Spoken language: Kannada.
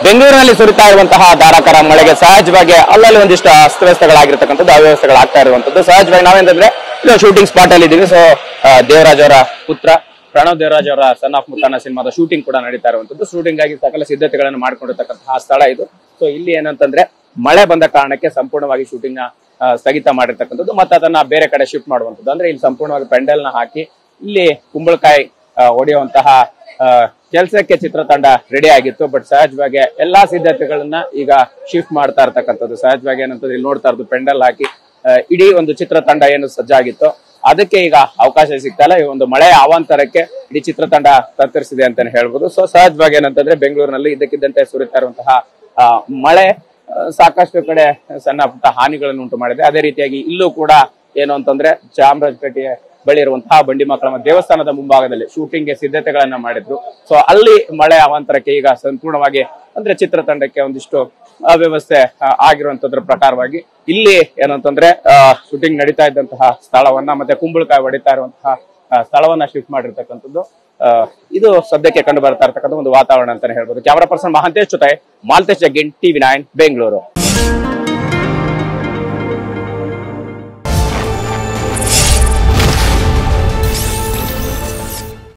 ಬೆಂಗಳೂರಿನಲ್ಲಿ ಸುರಿತಾ ಇರುವಂತಹ ಧಾರಾಕಾರ ಮಳೆಗೆ ಸಹಜವಾಗಿ ಅಲ್ಲಲ್ಲಿ ಒಂದಿಷ್ಟು ಅಸ್ತವ್ಯಸ್ತಗಳಾಗಿರ್ತಕ್ಕಂಥದ್ದು, ಅವ್ಯವಸ್ಥೆಗಳಾಗ್ತಾ ಇರುವಂತದ್ದು ಸಹಜವಾಗಿ. ನಾವೇಂತಂದ್ರೆ ಇದು ಶೂಟಿಂಗ್ ಸ್ಪಾಟ್ ಅಲ್ಲಿ ಇದೀವಿ. ಸೊ ದೇವರಾಜ್ ಅವರ ಪುತ್ರ ಪ್ರಣವ್ ದೇವರಾಜ್ ಅವರ ಸನ್ ಆಫ್ ಮುತ್ತಣ್ಣ ಸಿನಿಮಾದ ಶೂಟಿಂಗ್ ಕೂಡ ನಡೀತಾ ಇರುವಂತದ್ದು. ಶೂಟಿಂಗ್ ಆಗಿ ಸಕಲ ಸಿದ್ಧತೆಗಳನ್ನು ಮಾಡ್ಕೊಂಡಿರ್ತಕ್ಕಂತಹ ಸ್ಥಳ ಇದು. ಸೊ ಇಲ್ಲಿ ಏನಂತಂದ್ರೆ ಮಳೆ ಬಂದ ಕಾರಣಕ್ಕೆ ಸಂಪೂರ್ಣವಾಗಿ ಶೂಟಿಂಗ್ ನ ಸ್ಥಗಿತ ಮಾಡಿರ್ತಕ್ಕಂಥದ್ದು, ಮತ್ತೆ ಅದನ್ನ ಬೇರೆ ಕಡೆ ಶಿಫ್ಟ್ ಮಾಡುವಂತದ್ದು. ಅಂದ್ರೆ ಇಲ್ಲಿ ಸಂಪೂರ್ಣವಾಗಿ ಪೆಂಡಲ್ ನ ಹಾಕಿ ಇಲ್ಲಿ ಕುಂಬಳಕಾಯಿ ಹೊಡೆಯುವಂತಹ ಕೆಲಸಕ್ಕೆ ಚಿತ್ರತಂಡ ರೆಡಿ ಆಗಿತ್ತು. ಬಟ್ ಸಹಜವಾಗಿ ಎಲ್ಲಾ ಸಿದ್ಧತೆಗಳನ್ನ ಈಗ ಶಿಫ್ಟ್ ಮಾಡ್ತಾ ಇರ್ತಕ್ಕಂಥದ್ದು. ಸಹಜವಾಗಿ ಏನಂತಂದ್ರೆ ಇಲ್ಲಿ ನೋಡ್ತಾ ಇರೋದು ಪೆಂಡಲ್ ಹಾಕಿ ಇಡೀ ಒಂದು ಚಿತ್ರತಂಡ ಏನು ಸಜ್ಜಾಗಿತ್ತು ಅದಕ್ಕೆ ಈಗ ಅವಕಾಶ ಸಿಗ್ತಾ ಇಲ್ಲ. ಈ ಒಂದು ಮಳೆಯ ಅವಾಂತರಕ್ಕೆ ಇಡೀ ಚಿತ್ರತಂಡ ತತ್ತರಿಸಿದೆ ಅಂತಾನೆ ಹೇಳ್ಬೋದು. ಸೊ ಸಹಜವಾಗಿ ಏನಂತಂದ್ರೆ ಬೆಂಗಳೂರಿನಲ್ಲಿ ಇದ್ದಕ್ಕಿದ್ದಂತೆ ಸುರಿತಾ ಇರುವಂತಹ ಮಳೆ ಸಾಕಷ್ಟು ಕಡೆ ಸಣ್ಣ ಪುಟ್ಟ ಹಾನಿಗಳನ್ನು ಉಂಟು ಮಾಡಿದೆ. ಅದೇ ರೀತಿಯಾಗಿ ಇಲ್ಲೂ ಕೂಡ ಏನು ಅಂತಂದ್ರೆ ಚಾಮರಾಜಪೇಟೆ ಬಳಿ ಇರುವಂತಹ ಬಂಡಿ ಮಕ್ಕಳಮ್ಮ ದೇವಸ್ಥಾನದ ಮುಂಭಾಗದಲ್ಲಿ ಶೂಟಿಂಗ್ಗೆ ಸಿದ್ಧತೆಗಳನ್ನ ಮಾಡಿದ್ರು. ಸೊ ಅಲ್ಲಿ ಮಳೆ ಅವಾಂತರಕ್ಕೆ ಈಗ ಸಂಪೂರ್ಣವಾಗಿ ಅಂದ್ರೆ ಚಿತ್ರತಂಡಕ್ಕೆ ಒಂದಿಷ್ಟು ಅವ್ಯವಸ್ಥೆ ಆಗಿರುವಂತದ್ರ ಪ್ರಕಾರವಾಗಿ ಇಲ್ಲಿ ಏನಂತಂದ್ರೆ ಶೂಟಿಂಗ್ ನಡೀತಾ ಇದ್ದಂತಹ ಸ್ಥಳವನ್ನ ಮತ್ತೆ ಕುಂಬಳಕಾಯಿ ಹೊಡಿತಾ ಇರುವಂತಹ ಸ್ಥಳವನ್ನ ಶಿಫ್ಟ್ ಮಾಡಿರ್ತಕ್ಕಂಥದ್ದು. ಇದು ಸದ್ಯಕ್ಕೆ ಕಂಡು ಬರ್ತಾ ಇರ್ತಕ್ಕಂಥ ಒಂದು ವಾತಾವರಣ ಅಂತಾನೆ ಹೇಳ್ಬೋದು. ಕ್ಯಾಮರಾ ಪರ್ಸನ್ ಮಹಾಂತೇಶ್ ಜೊತೆ ಮಾಲ್ತೇಶ್ ಜಗ್ಗಿನ್, TV9 ಬೆಂಗಳೂರು.